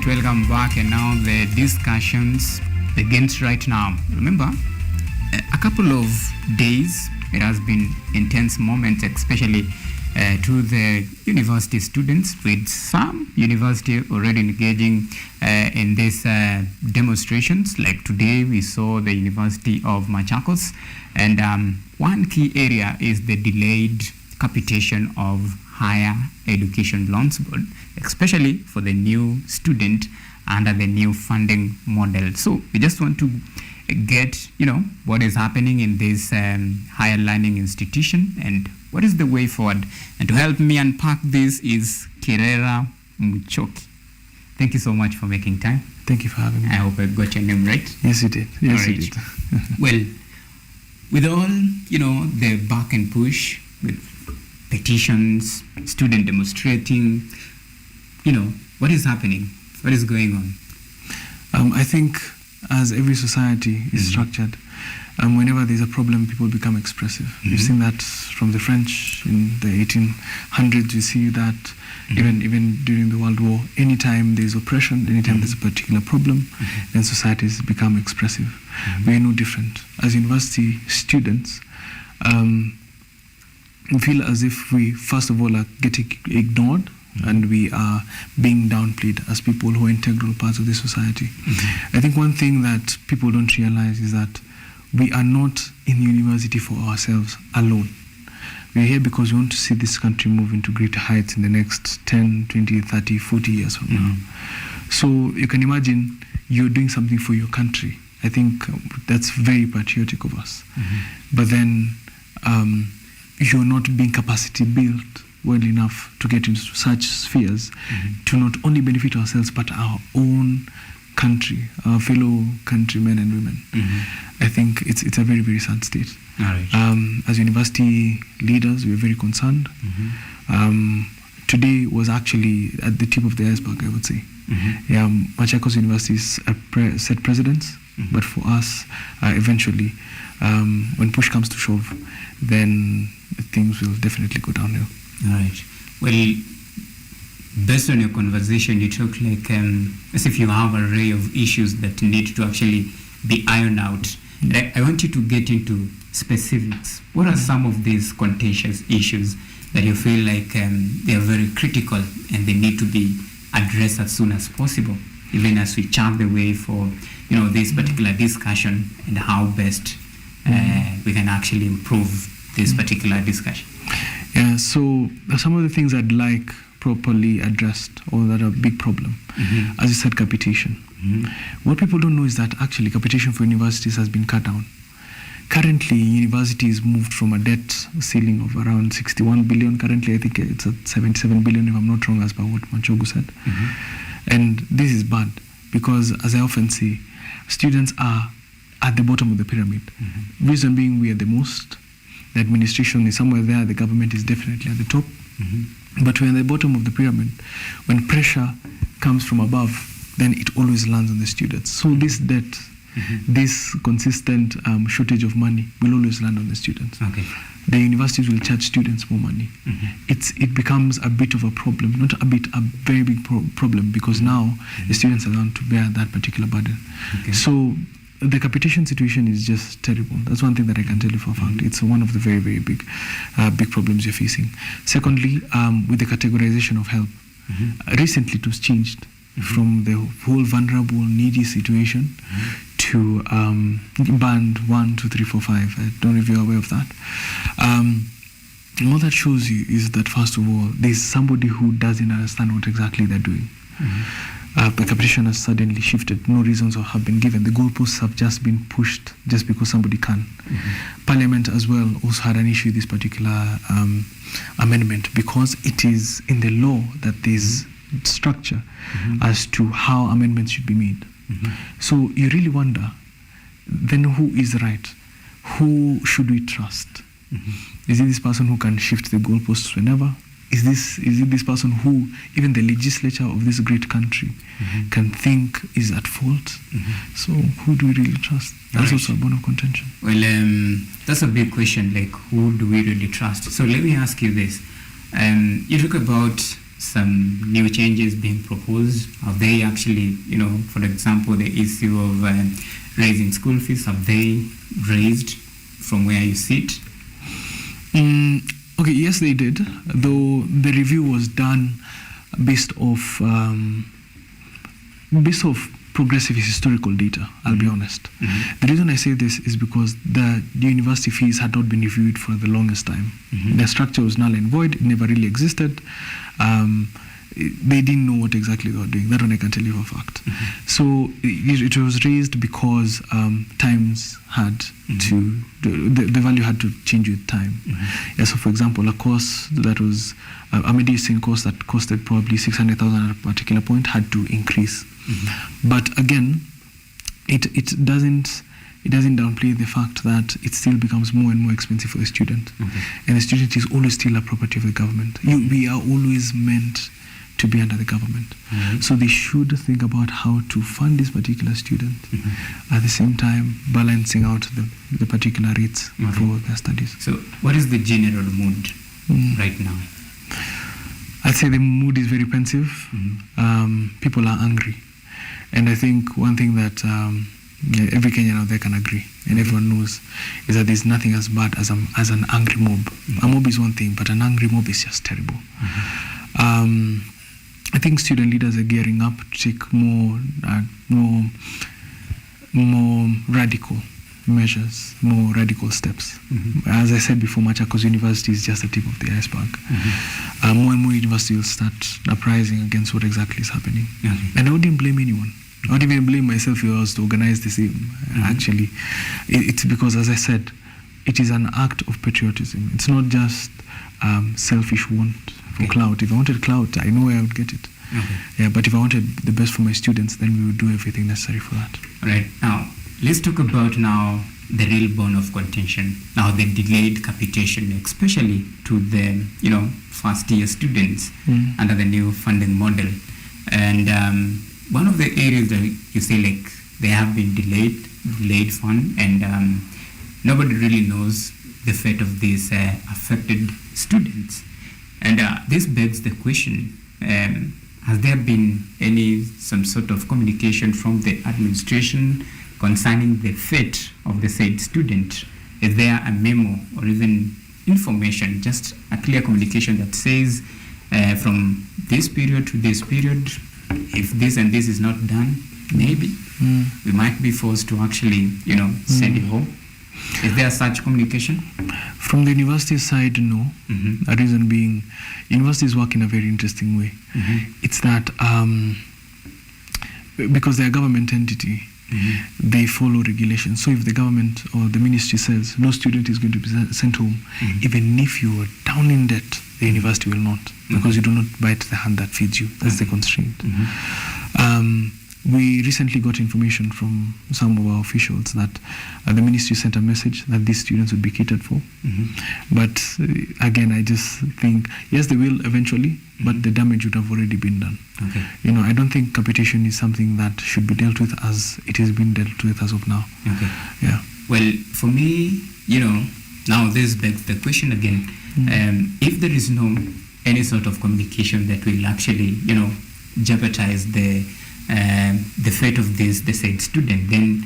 right, welcome back, and now the discussions begins right now. Remember, a couple of days, it has been intense moments, especially to the university students, with some university already engaging in these demonstrations. Like today, we saw the University of Machakos, and one key area is the delayed capitation of higher education loans board, especially for the new student under the new funding model. So we just want to get, what is happening in this higher learning institution and what is the way forward. And to help me unpack this is Kirera Muchoki. Thank you so much for making time. Thank you for having me. I hope I got your name right. Yes, you did. Yes, right. you did. Well, with all, the back and push with petitions, student demonstrating, what is happening? What is going on? I think as every society is structured, whenever there's a problem, people become expressive. We've seen that from the French in the 1800s. We see that even during the World War. Anytime there's oppression, anytime there's a particular problem, then societies become expressive. We are no different. As university students, we feel as if we, first of all, are getting ignored and we are being downplayed as people who are integral parts of the society. I think one thing that people don't realize is that we are not in university for ourselves alone. We're here because we want to see this country move into greater heights in the next 10, 20, 30, 40 years from now. So you can imagine you're doing something for your country. I think that's very patriotic of us. But then you're not being capacity built well enough to get into such spheres to not only benefit ourselves but our own country, our fellow countrymen and women. I think it's a very, very sad state. All right. As university leaders, we're very concerned. Today was actually at the tip of the iceberg, I would say. Machakos University set precedents, but for us, eventually, when push comes to shove, then things will definitely go downhill. All right. Well, based on your conversation, you talk like as if you have an array of issues that need to actually be ironed out. I want you to get into specifics. What are some of these contentious issues that you feel like they are very critical and they need to be addressed as soon as possible, even as we chart the way for this particular discussion and how best we can actually improve this particular discussion? Yeah, so some of the things I'd like properly addressed or that are a big problem. As you said, capitation. What people don't know is that actually capitation for universities has been cut down. Currently, universities moved from a debt ceiling of around 61 billion. Currently, I think it's at 77 billion, if I'm not wrong, as per what Machogu said. And this is bad because, as I often say, students are at the bottom of the pyramid. Reason being, we are the most. The administration is somewhere there. The government is definitely at the top. But we're at the bottom of the pyramid. When pressure comes from above, then it always lands on the students. So this debt, this consistent shortage of money will always land on the students. The universities will charge students more money. It becomes a bit of a problem, not a bit, a very big problem, because now the students are going to bear that particular burden. So the capitation situation is just terrible. That's one thing that I can tell you for a fact. It's one of the very, very big problems you're facing. Secondly, with the categorization of help, recently it was changed from the whole vulnerable, needy situation to band 1, 2, 3, 4, 5. I don't know if you're aware of that. What that shows you is that, first of all, there's somebody who doesn't understand what exactly they're doing. The capitation has suddenly shifted. No reasons have been given. The goalposts have just been pushed just because somebody can. Parliament as well also had an issue with this particular amendment because it is in the law that there's structure as to how amendments should be made. So you really wonder, then who is right? Who should we trust? Is it this person who can shift the goalposts whenever? Is it this person who even the legislature of this great country can think is at fault? So who do we really trust? That's also a bone of contention. Well, that's a big question, like who do we really trust? So let me ask you this. You talk about some new changes being proposed? Have they actually, for example, the issue of raising school fees, have they raised from where you sit? Okay, yes, they did, though the review was done based off progressive historical data, I'll be honest. The reason I say this is because the university fees had not been reviewed for the longest time. The structure was null and void, it never really existed. They didn't know what exactly they were doing. That one I can tell you for a fact. So it was raised because times had to, the value had to change with time. Yeah, so for example, a course that was, a medicine course that costed probably 600,000 at a particular point had to increase. But again, it doesn't downplay the fact that it still becomes more and more expensive for the student. And the student is always still a property of the government. We are always meant to be under the government. So they should think about how to fund this particular student, at the same time balancing out the particular rates for their studies. So what is the general mood right now? I'd say the mood is very pensive. People are angry. And I think one thing that every Kenyan out there can agree, and everyone knows, is that there's nothing as bad as an angry mob. A mob is one thing, but an angry mob is just terrible. I think student leaders are gearing up to take more radical measures, more radical steps. As I said before, Machakos University is just the tip of the iceberg. More and more universities will start uprising against what exactly is happening. And I wouldn't blame anyone. I wouldn't even blame myself if I was to organize the same. Actually, it's because, as I said, it is an act of patriotism. It's not just selfish want for clout. If I wanted clout, I know where I would get it. Yeah, but if I wanted the best for my students, then we would do everything necessary for that. Right. Now, let's talk about now the real bone of contention. Now, the delayed capitation, especially to the first year students under the new funding model. And one of the areas that you say, like, they have been delayed fund, and nobody really knows the fate of these affected students. And this begs the question, has there been some sort of communication from the administration concerning the fate of the said student? Is there a memo or even information, just a clear communication that says from this period to this period, if this and this is not done, maybe we might be forced to actually, send it home? Is there such communication? From the university side, no. A reason being, universities work in a very interesting way. It's that because they're a government entity, they follow regulations. So if the government or the ministry says no student is going to be sent home, even if you are down in debt, the university will not, because you do not bite the hand that feeds you. That's the constraint. We recently got information from some of our officials that the ministry sent a message that these students would be catered for. But again, I just think, yes, they will eventually, but the damage would have already been done. I don't think capitation is something that should be dealt with as it is being dealt with as of now. Yeah. Well, for me, now this begs the question again. If there is any sort of communication that will actually, jeopardize the fate of the said student, then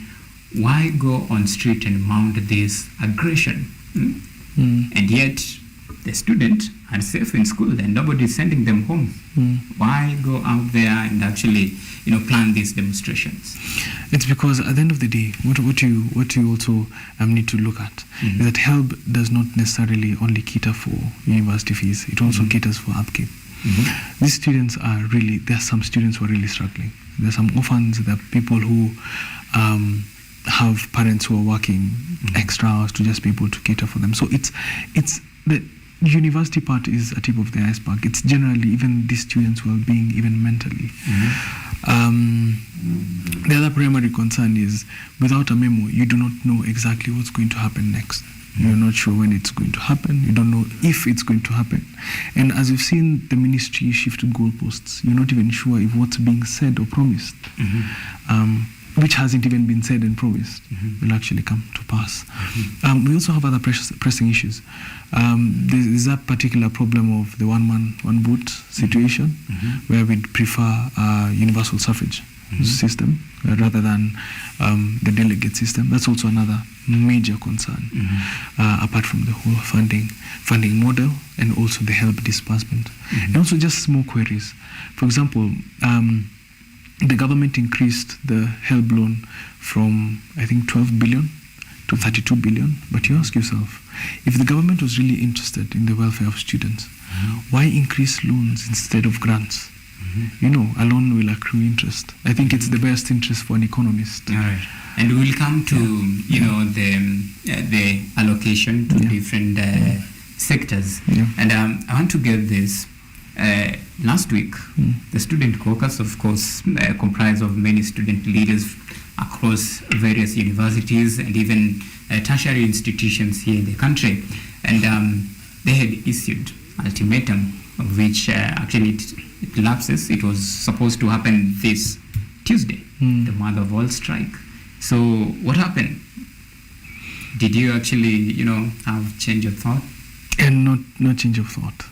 why go on street and mount this aggression? And yet the student are safe in school and nobody is sending them home. Why go out there and actually plan these demonstrations? It's because at the end of the day, what you also need to look at is that HELB does not necessarily only cater for university fees. It also caters for upkeep. These students are really, there are some students who are really struggling. There are some orphans, there are people who have parents who are working extra hours to just be able to cater for them. So it's the university part is a tip of the iceberg. It's generally even these students' well-being, even mentally. The other primary concern is, without a memo, you do not know exactly what's going to happen next. You're not sure when it's going to happen. You don't know if it's going to happen. And as you've seen the ministry shift goalposts, you're not even sure if what's being said or promised, which hasn't even been said and promised, will actually come to pass. We also have other pressing issues. There's that particular problem of the one man, one vote situation, where we'd prefer universal suffrage system rather than the delegate system. That's also another major concern, apart from the whole funding model and also the help disbursement. And also just small queries. For example, the government increased the help loan from, I think, 12 billion to 32 billion. But you ask yourself, if the government was really interested in the welfare of students, why increase loans instead of grants? You know, a loan will accrue interest. I think it's the best interest for an economist. All right. And we'll come to, you know, the allocation to different sectors. And I want to get this. Last week, the student caucus, of course, comprised of many student leaders across various universities and even tertiary institutions here in the country. And they had issued ultimatum, of which actually it lapses. It was supposed to happen this Tuesday, the mother of all strike. So what happened? Did you actually, you know, have change of thought? And not change of thought.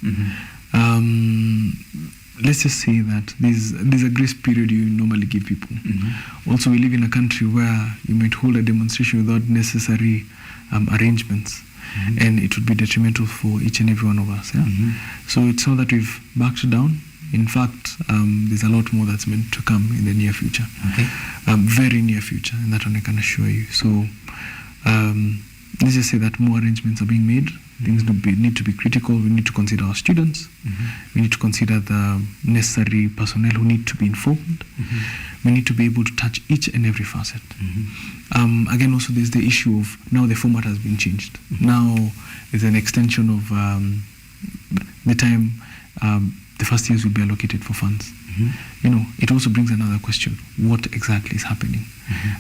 Let's just say that there's a grace period you normally give people. Also, we live in a country where you might hold a demonstration without necessary arrangements, and it would be detrimental for each and every one of us. So it's not that we've backed down. In fact, there's a lot more that's meant to come in the near future. Very near future, and that one I can assure you. So let's just say that more arrangements are being made. Things need to be critical. We need to consider our students. We need to consider the necessary personnel who need to be informed. We need to be able to touch each and every facet. Again, also there's the issue of now the format has been changed. Now there's an extension of the time the first years will be allocated for funds. You know, it also brings another question: what exactly is happening?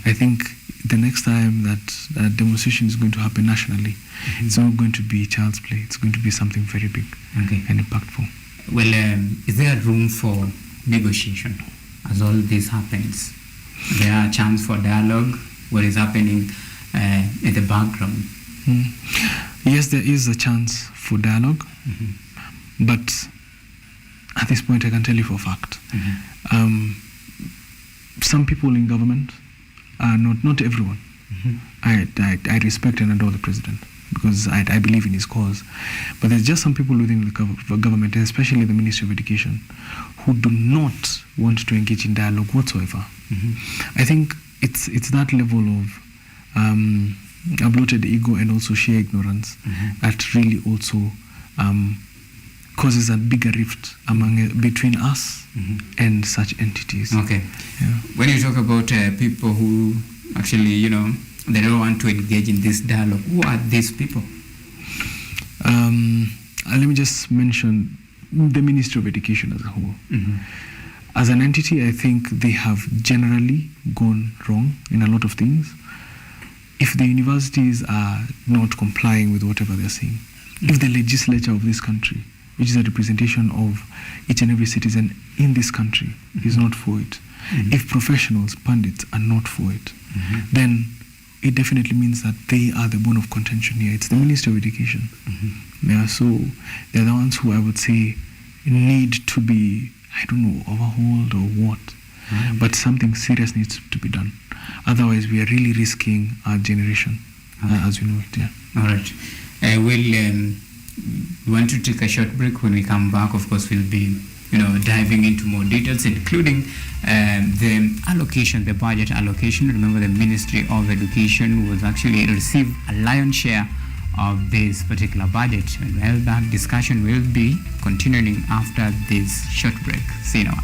I think the next time that a demonstration is going to happen nationally, it's not going to be child's play. It's going to be something very big and impactful. Well, is there room for negotiation as all this happens? There are chance for dialogue. What is happening in the background? Yes, there is a chance for dialogue, but at this point, I can tell you for a fact, some people in government are not everyone. I respect and adore the president because I believe in his cause. But there's just some people within the government, and especially the Ministry of Education, who do not want to engage in dialogue whatsoever. I think it's that level of a bloated ego and also sheer ignorance that really also causes a bigger rift between us and such entities. When you talk about people who actually, you know, they don't want to engage in this dialogue, who are these people? Let me just mention the Ministry of Education as a whole. As an entity, I think they have generally gone wrong in a lot of things. If the universities are not complying with whatever they're saying, if the legislature of this country, which is a representation of each and every citizen in this country, is not for it, if professionals, pundits, are not for it, then it definitely means that they are the bone of contention here. It's the Ministry of Education. So they're the ones who I would say need to be, I don't know, overhauled or what, but something serious needs to be done. Otherwise, we are really risking our generation as we know it. All right. We'll want to take a short break. When we come back, of course, we'll be, you know, diving into more details, including the allocation, the budget allocation. Remember, the Ministry of Education was actually received a lion's share of this particular budget. And well, that discussion will be continuing after this short break. See you now.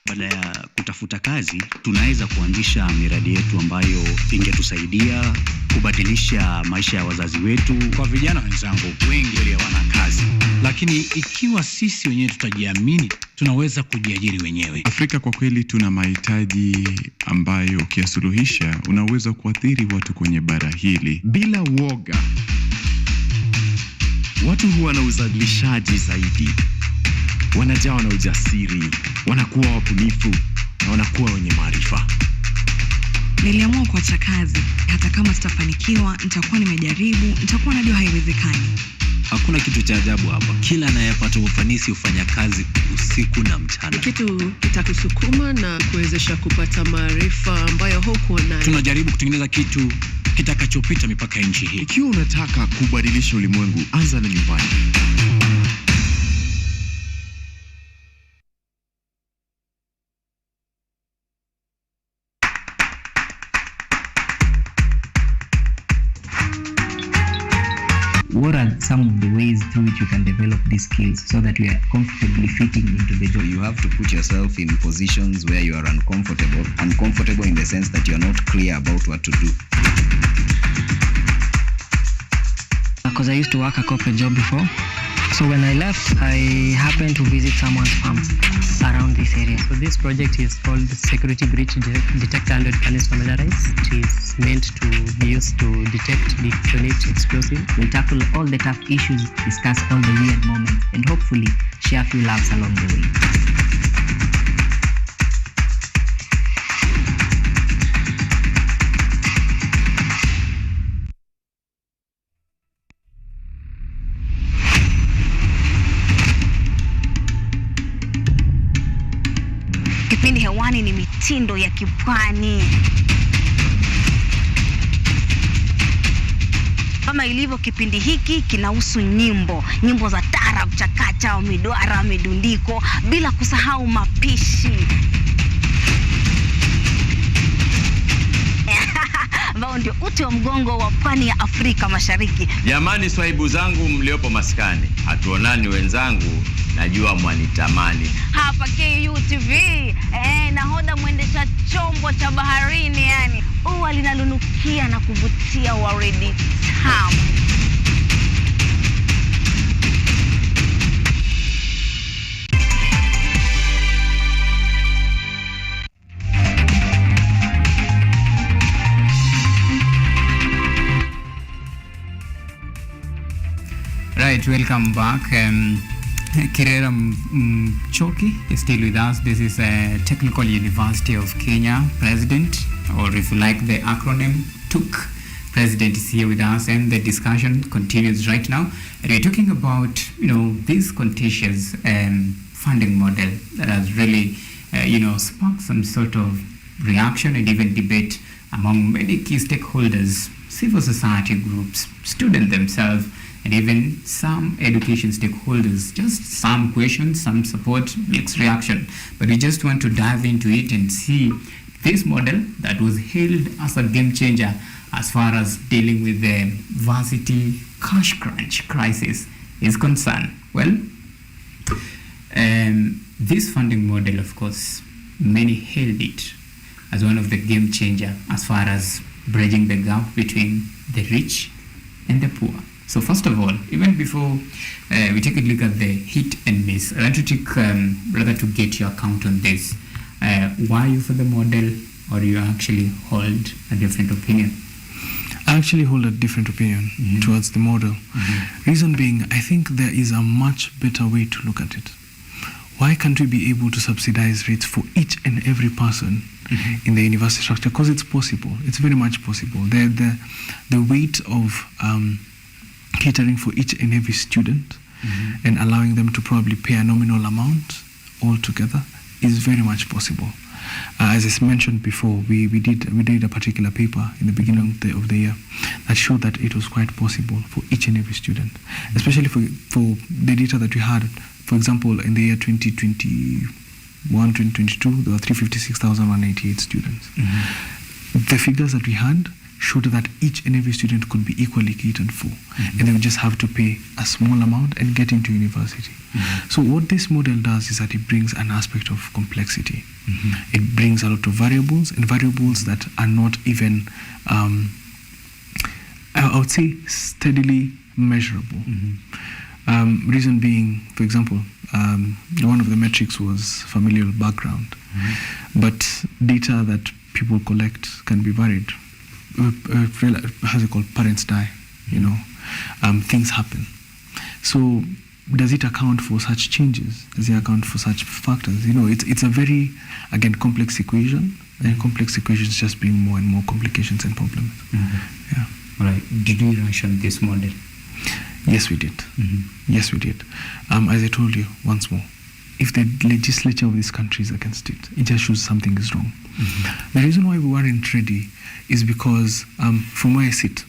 Baada ya tunatafuta kazi, tunaweza kuanzisha miradi yetu ambayo ingetusaidia kubadilisha maisha ya wazazi wetu. Kwa vijana wenzangu, wengi hawana kazi, lakini ikiwa sisi wenyewe tutajiamini, tunaweza kujiajiri wenyewe. Afrika kwa kweli tuna mahitaji ambayo ukiyasuluhisha unaweza kuathiri watu kwenye bara hili bila woga. Watu huwa na uzalishaji zaidi, wanajawa na ujasiri, wanakuwa wabunifu na wanakuwa wenye maarifa. Niliamua kuacha kazi, hata kama sitafanikiwa, nitakuwa nimejaribu, nitakuwa najua haiwezekani. Hakuna kitu cha ajabu hapa. Kila anayepata ufanisi hufanya kazi usiku na mchana. Kitu kitakusukuma na kuwezesha kupata maarifa ambayo hukuwa nayo. Tunajaribu kutengeneza kitu kitakachopita mipaka ya nchi hii. Ikiwa unataka kubadilisha ulimwengu, anza na nyumbani. What are some of the ways through which you can develop these skills so that you are comfortably fitting into the job? You have to put yourself in positions where you are uncomfortable. Uncomfortable in the sense that you are not clear about what to do. Because I used to work a corporate job before. So when I left, I happened to visit someone's farm around this area. So this project is called Security Breach Detector and Readiness Familiarize. It is meant to be used to detect, detonate explosives. We'll tackle all the tough issues, discuss all the weird moments, and hopefully share a few laughs along the way. Kipindi hewani ni mitindo ya kipwani. Kama ilivyo kipindi hiki kinahusu nyimbo za taarab, chakacha, midwara, midundiko, bila kusahau mapishi. Ambao ndio uti wa mgongo wa pwani ya Afrika Mashariki. Jamani swaibu zangu mliopo maskani, hatuonani wenzangu, najua mwanitamani. Hapa KUTV, nahodha mwendesha chombo cha baharini, yani ua linalunukia na kuvutia waridi tamu. Right, welcome back. Kirera Choki is still with us. This is a Technical University of Kenya president, or if you like the acronym, TUK president is here with us, and the discussion continues right now. And we're talking about, this contentious funding model that has really, sparked some sort of reaction and even debate among many key stakeholders, civil society groups, students themselves, and even some education stakeholders. Just some questions, some support, mixed reaction. But we just want to dive into it and see this model that was hailed as a game changer as far as dealing with the varsity cash crunch crisis is concerned. Well, this funding model, of course, many hailed it as one of the game changer as far as bridging the gap between the rich and the poor. So first of all, even before we take a look at the hit and miss, I want to take rather to get your account on this. Why you for the model, or you actually hold a different opinion? I actually hold a different opinion towards the model. Reason being, I think there is a much better way to look at it. Why can't we be able to subsidize rates for each and every person in the university structure? Because it's possible. It's very much possible. The weight of catering for each and every student and allowing them to probably pay a nominal amount altogether is very much possible. As I mentioned before, we did a particular paper in the beginning of the year that showed that it was quite possible for each and every student, especially for the data that we had. For example, in the year 2021, 2022, there were 356,188 students. The figures that we had showed that each and every student could be equally catered for, and they would just have to pay a small amount and get into university. So what this model does is that it brings an aspect of complexity. It brings a lot of variables, and variables that are not even, I would say, steadily measurable. Reason being, for example, one of the metrics was familial background, but data that people collect can be varied. How's it called? Parents die, things happen. So does it account for such changes? Does it account for such factors? It's a very, again, complex equation, and complex equations just bring more and more complications and problems. Yeah. All right. Did we ration this model? Yes, we did. Yes, we did. As I told you once more, if the legislature of this country is against it, it just shows something is wrong. The reason why we weren't ready is because from where I sit,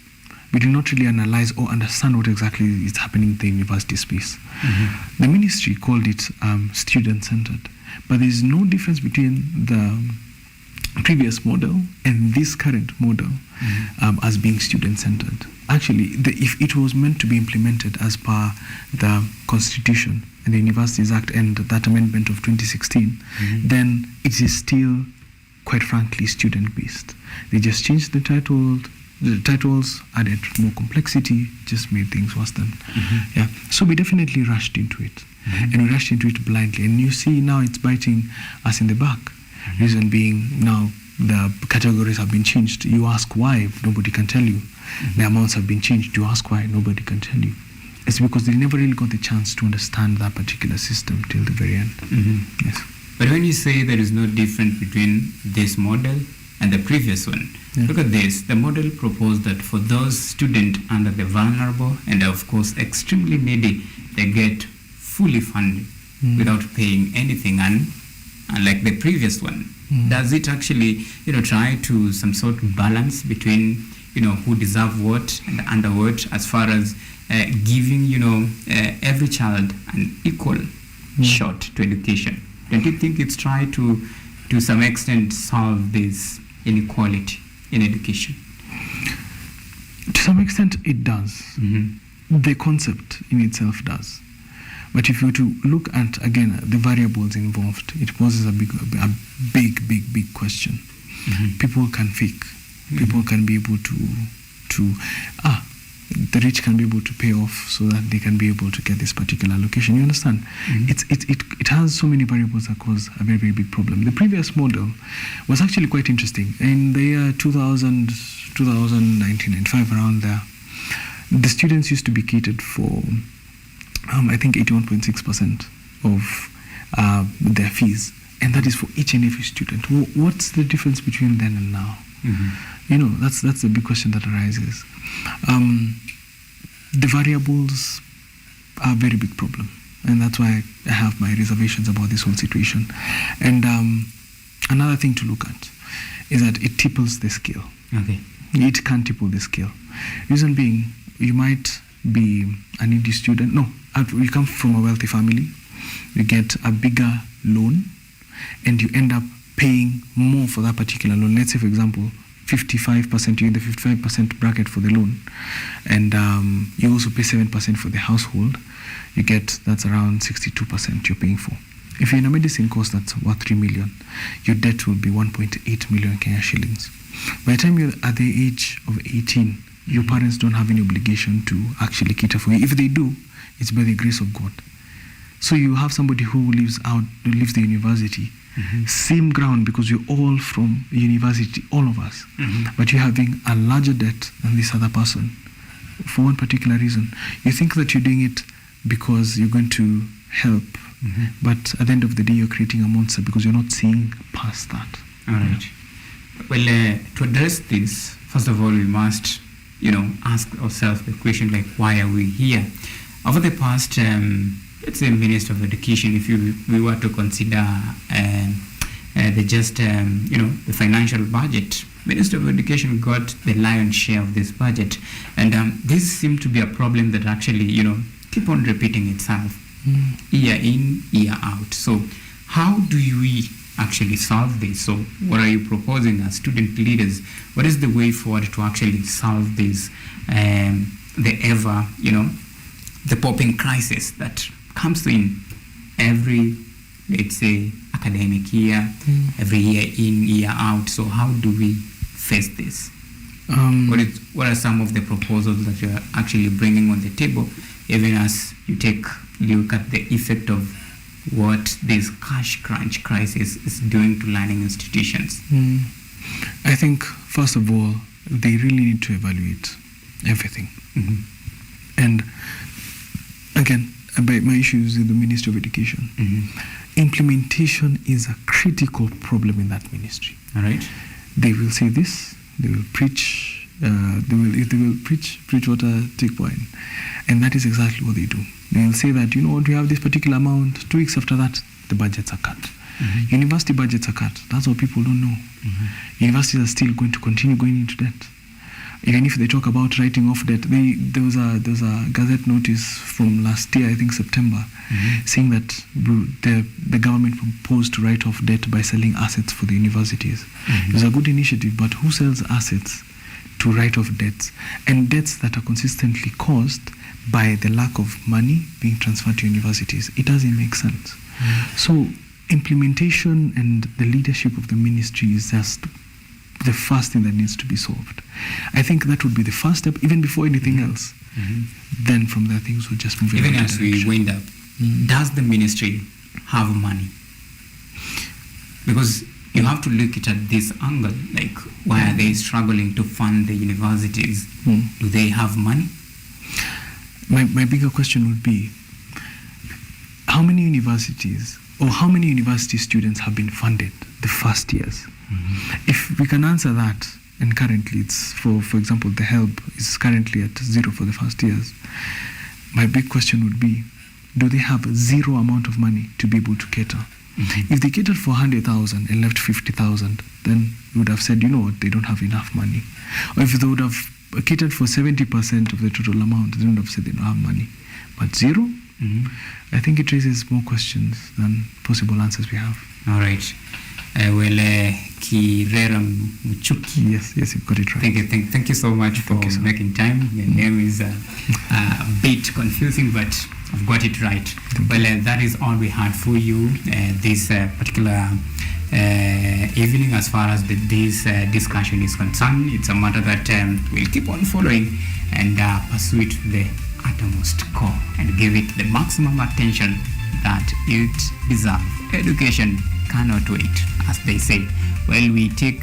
we did not really analyze or understand what exactly is happening in the university space. The ministry called it student-centered, but there is no difference between the previous model and this current model as being student-centered. Actually, if it was meant to be implemented as per the Constitution and the Universities Act and that amendment of 2016, then it is still, quite frankly, student-based. They just changed the titles, added more complexity, just made things worse then. Yeah. So we definitely rushed into it, and we rushed into it blindly. And you see now it's biting us in the back. Reason being, now the categories have been changed. You ask why, nobody can tell you. The amounts have been changed. You ask why, nobody can tell you. It's because they never really got the chance to understand that particular system till the very end. Yes. But when you say there is no difference between this model and the previous one, look at this. The model proposed that for those students under the vulnerable and of course extremely needy, they get fully funded without paying anything, and unlike the previous one. Does it actually, try to some sort of balance between, who deserve what and under what, as far as giving, every child an equal shot to education? Don't you think it's try to some extent solve this inequality in education? To some extent it does. The concept in itself does. But if you were to look at, again, the variables involved, it poses a big question. People can fake. People can be able the rich can be able to pay off so that they can be able to get this particular allocation. You understand? It has so many variables that cause a very, very big problem. The previous model was actually quite interesting. In the year 2000, 1995, around there, the students used to be catered for I think 81.6% of their fees, and that is for each and every student. What's the difference between then and now? That's the big question that arises. The variables are a very big problem, and that's why I have my reservations about this whole situation. And another thing to look at is that it tipples the scale. It can tipple the scale. Reason being, you might be a needy student. No, you come from a wealthy family, you get a bigger loan, and you end up paying more for that particular loan. Let's say, for example, 55%, you're in the 55% bracket for the loan, and you also pay 7% for the household. That's around 62% you're paying for. If you're in a medicine course that's worth 3 million, your debt will be 1.8 million Kenya shillings. By the time you're at the age of 18, your parents don't have any obligation to actually cater for you. If they do, it's by the grace of God. So you have somebody who leaves the university, same ground, because you're all from university, all of us, but you're having a larger debt than this other person for one particular reason. You think that you're doing it because you're going to help, but at the end of the day, you're creating a monster because you're not seeing past that. All right. Well, to address this, first of all, we must ask ourselves the question, like, why are we here? Over the past, let's say, Minister of Education, if we were to consider the financial budget, Minister of Education got the lion's share of this budget, and this seemed to be a problem that actually, keep on repeating itself, year in, year out. So, how do we actually solve this? So what are you proposing as student leaders? What is the way forward to actually solve this, the popping crisis that comes in every, let's say, academic year, every year in, year out? So how do we face this? What are some of the proposals that you're actually bringing on the table, even as you look at the effect of what this cash crunch crisis is doing to learning institutions? I think, first of all, they really need to evaluate everything. And again, my issue is with the Ministry of Education. Implementation is a critical problem in that ministry. All right. They will say this, they will preach, preach water, take wine. And that is exactly what they do. They will say that, we have this particular amount, 2 weeks after that, the budgets are cut. University budgets are cut. That's what people don't know. Universities are still going to continue going into debt. Even if they talk about writing off debt, there was a Gazette notice from last year, I think September, saying that the government proposed to write off debt by selling assets for the universities. It was a good initiative, but who sells assets to write off debts? And debts that are consistently caused by the lack of money being transferred to universities. It doesn't make sense. So implementation and the leadership of the ministry is just the first thing that needs to be solved. I think that would be the first step, even before anything else. Then from there, things will just move in. Even as we wind up, does the ministry have money? Because you have to look at this angle, like, why are they struggling to fund the universities? Do they have money? My bigger question would be, how many universities or how many university students have been funded the first years? If we can answer that, and currently it's, for example, the help is currently at 0 for the first years, my big question would be, do they have zero amount of money to be able to cater? If they catered for 100,000 and left 50,000, then we would have said, they don't have enough money. Or if they would have catered for 70% of the total amount, they would have said they don't have money. But 0? I think it raises more questions than possible answers we have. All right. Kirera Muchuki. Yes, you got it right. Thank you so much for making time. Your name is a bit confusing, but I've got it right. That is all we had for you this particular evening. As far as this discussion is concerned, it's a matter that we'll keep on following and pursue it to the uttermost core and give it the maximum attention that it deserves. Education cannot wait, as they say. Well, we take